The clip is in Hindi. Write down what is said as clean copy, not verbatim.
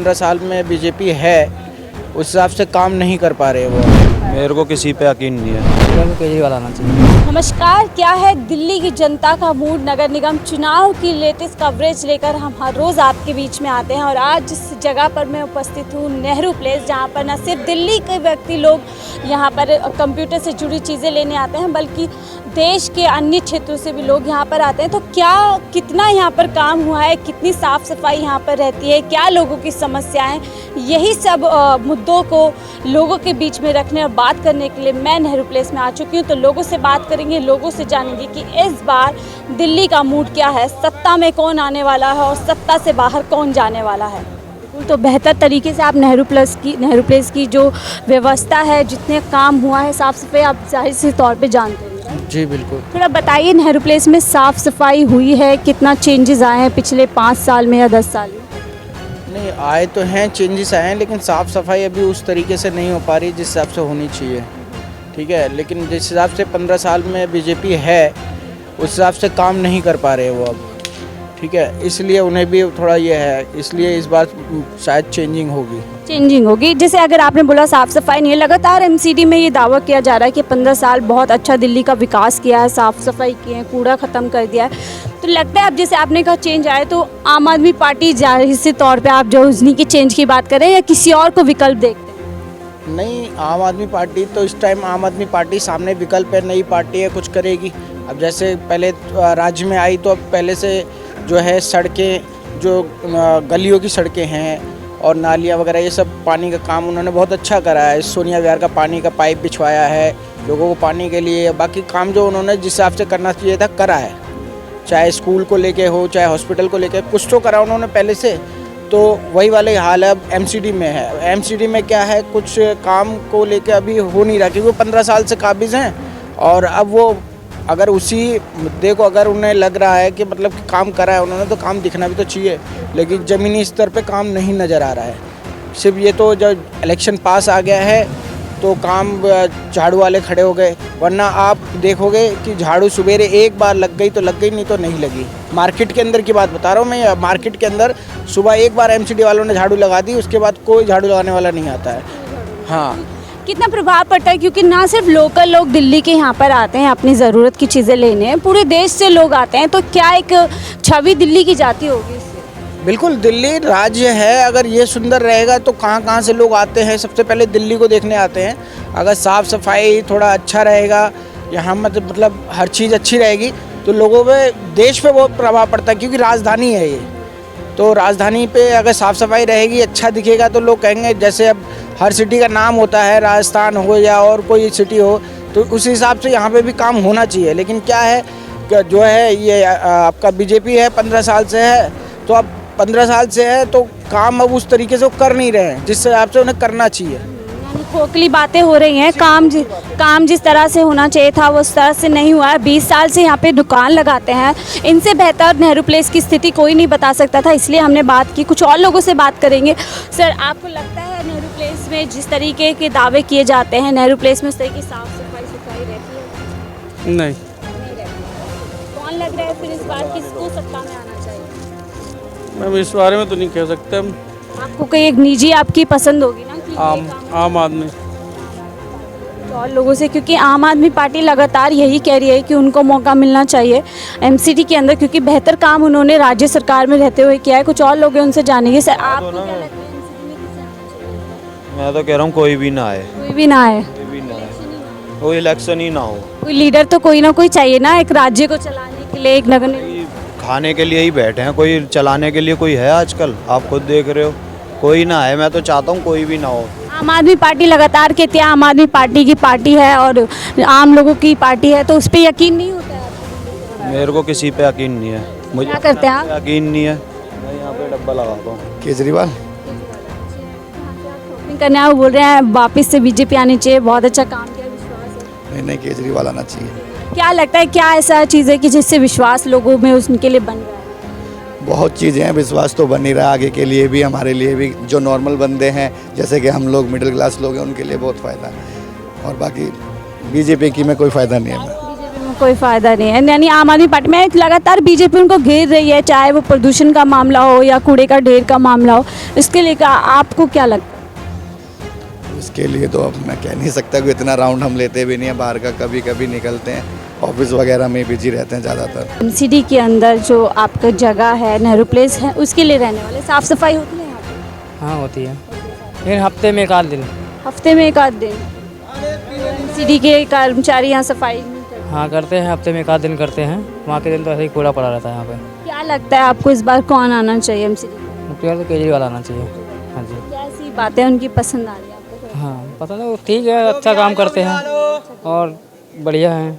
15 साल में बीजेपी है उस हिसाब से काम नहीं कर पा रहे वो। मेरे को किसी पे यकीन नहीं है। केजरीवाल आना चाहिए। नमस्कार, क्या है दिल्ली की जनता का मूड। नगर निगम चुनाव की लेटेस्ट कवरेज लेकर हम हर रोज़ आपके बीच में आते हैं और आज जिस जगह पर मैं उपस्थित हूँ नेहरू प्लेस, जहाँ पर न सिर्फ दिल्ली के व्यक्ति लोग यहाँ पर कंप्यूटर से जुड़ी चीज़ें लेने आते हैं बल्कि देश के अन्य क्षेत्रों से भी लोग यहाँ पर आते हैं। तो क्या कितना यहाँ पर काम हुआ है, कितनी साफ़ सफाई यहाँ पर रहती है, क्या लोगों की समस्याएं, यही सब मुद्दों को लोगों के बीच में रखने और बात करने के लिए मैं नेहरू प्लेस में आ चुकी हूँ। तो लोगों से बात करेंगे, लोगों से जानेंगे कि इस बार दिल्ली का मूड क्या है, सत्ता में कौन आने वाला है और सत्ता से बाहर कौन जाने वाला है। तो बेहतर तरीके से आप नेहरू प्लेस की जो व्यवस्था है, जितने काम हुआ है, साफ़ सफाई आप जाहिर से तौर पे जानते हैं। जी बिल्कुल। थोड़ा बताइए, नेहरू प्लेस में साफ़ सफाई हुई है, कितना चेंजेस आए हैं पिछले 5 साल में या 10 साल में? नहीं, आए तो हैं, चेंजेस आए हैं, लेकिन साफ़ सफाई अभी उस तरीके से नहीं हो पा रही जिस हिसाब से होनी चाहिए। ठीक है, लेकिन जिस हिसाब से 15 साल में बीजेपी है उस हिसाब से काम नहीं कर पा रहे वो अब। ठीक है, इसलिए उन्हें भी थोड़ा ये है, इसलिए इस बार शायद चेंजिंग होगी। जैसे अगर आपने बोला साफ़ सफाई नहीं है, लगातार एमसीडी में ये दावा किया जा रहा है कि 15 साल बहुत अच्छा दिल्ली का विकास किया है, साफ़ सफाई की है, कूड़ा ख़त्म कर दिया है। तो लगता है अब जैसे आपने कहा चेंज आए तो आम आदमी पार्टी जाहिर से तौर पे आप जो उन्हीं की चेंज की बात करें या किसी और को विकल्प देखते हैं? नहीं, आम आदमी पार्टी तो इस टाइम आम आदमी पार्टी सामने विकल्प है, नई पार्टी है, कुछ करेगी। अब जैसे पहले राज्य में आई तो अब पहले से जो है सड़कें, जो गलियों की सड़कें हैं और नालियाँ वगैरह, ये सब पानी का काम उन्होंने बहुत अच्छा करा है। सोनिया विहार का पानी का पाइप बिछवाया है लोगों को पानी के लिए। बाकी काम जो उन्होंने जिस हिसाब से करना चाहिए था करा है, चाहे स्कूल को लेके हो, चाहे हॉस्पिटल को लेके, कुछ तो करा उन्होंने पहले से। तो वही वाले हाल है अब एमसीडी में है। एमसीडी में क्या है, कुछ काम को लेके अभी हो नहीं रहा क्योंकि वो 15 साल से काबिज हैं। और अब वो अगर उसी मुद्दे को अगर उन्हें लग रहा है कि मतलब कि काम करा है उन्होंने, तो काम दिखना भी तो चाहिए, लेकिन ज़मीनी स्तर पे काम नहीं नज़र आ रहा है। सिर्फ ये तो जब इलेक्शन पास आ गया है तो काम झाड़ू वाले खड़े हो गए, वरना आप देखोगे कि झाड़ू सवेरे एक बार लग गई तो लग गई, नहीं तो नहीं लगी। मार्केट के अंदर की बात बता रहा हूँ मैं, मार्केट के अंदर सुबह एक बार एमसीडी वालों ने झाड़ू लगा दी, उसके बाद कोई झाड़ू लगाने वाला नहीं आता है। हाँ, कितना प्रभाव पड़ता है, क्योंकि ना सिर्फ लोकल लोग दिल्ली के यहाँ पर आते हैं अपनी ज़रूरत की चीज़ें लेने, पूरे देश से लोग आते हैं। तो क्या एक छवि दिल्ली की जाती होगी इससे? बिल्कुल, दिल्ली राज्य है, अगर ये सुंदर रहेगा तो कहाँ से लोग आते हैं, सबसे पहले दिल्ली को देखने आते हैं। अगर साफ़ सफाई थोड़ा अच्छा रहेगा, यहाँ मतलब हर चीज़ अच्छी रहेगी तो लोगों पे, देश पे बहुत प्रभाव पड़ता है क्योंकि राजधानी है ये। तो राजधानी पे अगर साफ़ सफाई रहेगी, अच्छा दिखेगा तो लोग कहेंगे, जैसे अब हर सिटी का नाम होता है, राजस्थान हो या और कोई सिटी हो, तो उस हिसाब से यहाँ पे भी काम होना चाहिए। लेकिन क्या है, जो है ये आपका बीजेपी है 15 साल से है, तो अब 15 साल से है तो काम अब उस तरीके से वो कर नहीं रहे हैं जिस हिसाब से उन्हें करना चाहिए। यानी खोखली बातें हो रही हैं, काम जिस तरह से होना चाहिए था वो उस तरह से नहीं हुआ है। 20 साल से यहाँ पे दुकान लगाते हैं, इनसे बेहतर नेहरू प्लेस की स्थिति कोई नहीं बता सकता था, इसलिए हमने बात की। कुछ और लोगों से बात करेंगे। सर, आपको लगता है नेहरू प्लेस में जिस तरीके के दावे किए जाते हैं, नेहरू प्लेस में उस तरह की साफ़ सफाई सुथराई रहती है? नहीं कौन लग रहा है फिर इस बार किसको सत्ता में आना चाहिए? मैम इस बारे में तो नहीं कह सकते हम। आपको कोई एक निजी आपकी पसंद होगी ना कि आम आदमी और लोगों से, क्योंकि आम आदमी पार्टी लगातार यही कह रही है कि उनको मौका मिलना चाहिए एमसीडी के अंदर, क्योंकि बेहतर काम उन्होंने राज्य सरकार में रहते हुए किया है। कुछ और लोग हैं, उनसे जानेंगे। सर, आपको क्या लगता है एमसीडी में किसे आना चाहिए? मैं तो कह रहा हूँ कोई भी ना आए, कोई भी ना आए, कोई इलेक्शन ही ना हो। कोई लीडर तो कोई ना कोई चाहिए ना, एक राज्य को चलाने के लिए, एक नगर निगम। खाने के लिए ही बैठे हैं, कोई चलाने के लिए कोई है आजकल? आप खुद देख रहे हो, कोई ना है। मैं तो चाहता हूँ कोई भी ना हो। आम आदमी पार्टी लगातार कहती है आम आदमी पार्टी की पार्टी है और आम लोगों की पार्टी है, तो उस पर यकीन नहीं होता है आपको? मेरे को किसी पे यकीन नहीं है। मुझे क्या करते हैं आप? यकीन नहीं है, मैं यहाँ पे डब्बा लगाता हूँ। केजरीवाल करने आए, वो बोल रहे हैं वापस से बीजेपी आनी चाहिए, बहुत अच्छा काम किया, विश्वास है। नहीं, केजरीवाल आना चाहिए। क्या लगता है, क्या ऐसा चीज़ है कि जिससे विश्वास लोगों में उनके लिए बन रहा है? बहुत चीज़ें हैं, विश्वास तो बन ही रहा है आगे के लिए भी, हमारे लिए भी। जो नॉर्मल बंदे हैं जैसे कि हम लोग मिडिल क्लास लोग हैं, उनके लिए बहुत फ़ायदा है। और बाकी बीजेपी की में कोई फ़ायदा नहीं है। कोई फायदा नहीं है, यानी आम आदमी पार्टी में लगातार बीजेपी उनको घेर रही है, चाहे वो प्रदूषण का मामला हो या कूड़े का ढेर का मामला हो। इसके लिए आपको क्या लगता है? इसके लिए तो अब मैं कह नहीं सकता कि इतना राउंड हम लेते भी नहीं है, बाहर का कभी कभी निकलते हैं, ऑफिस वगैरह में बिजी रहते हैं ज़्यादातर। सिटी के अंदर जो आपका जगह है, नेहरू प्लेस है, उसके लिए रहने वाले साफ़ सफाई होती है यहाँ पे? हाँ होती है, लेकिन हफ्ते में एक आध दिन। हफ्ते में एक आध दिन सिटी के कर्मचारी यहाँ सफाई नहीं करते? हाँ करते हैं, हफ्ते में एक आध दिन करते हैं। वहाँ के दिन तो ऐसे ही कूड़ा पड़ा रहता है यहाँ पे। क्या लगता है आपको इस बार कौन आना चाहिए एमसी? मुख्यमंत्री तो केजरीवाल आना चाहिए। हाँ जी। कैसी बातें उनकी पसंद आ रही है आपको? हाँ पता नहीं, ठीक है, अच्छा काम करते हैं और बढ़िया हैं।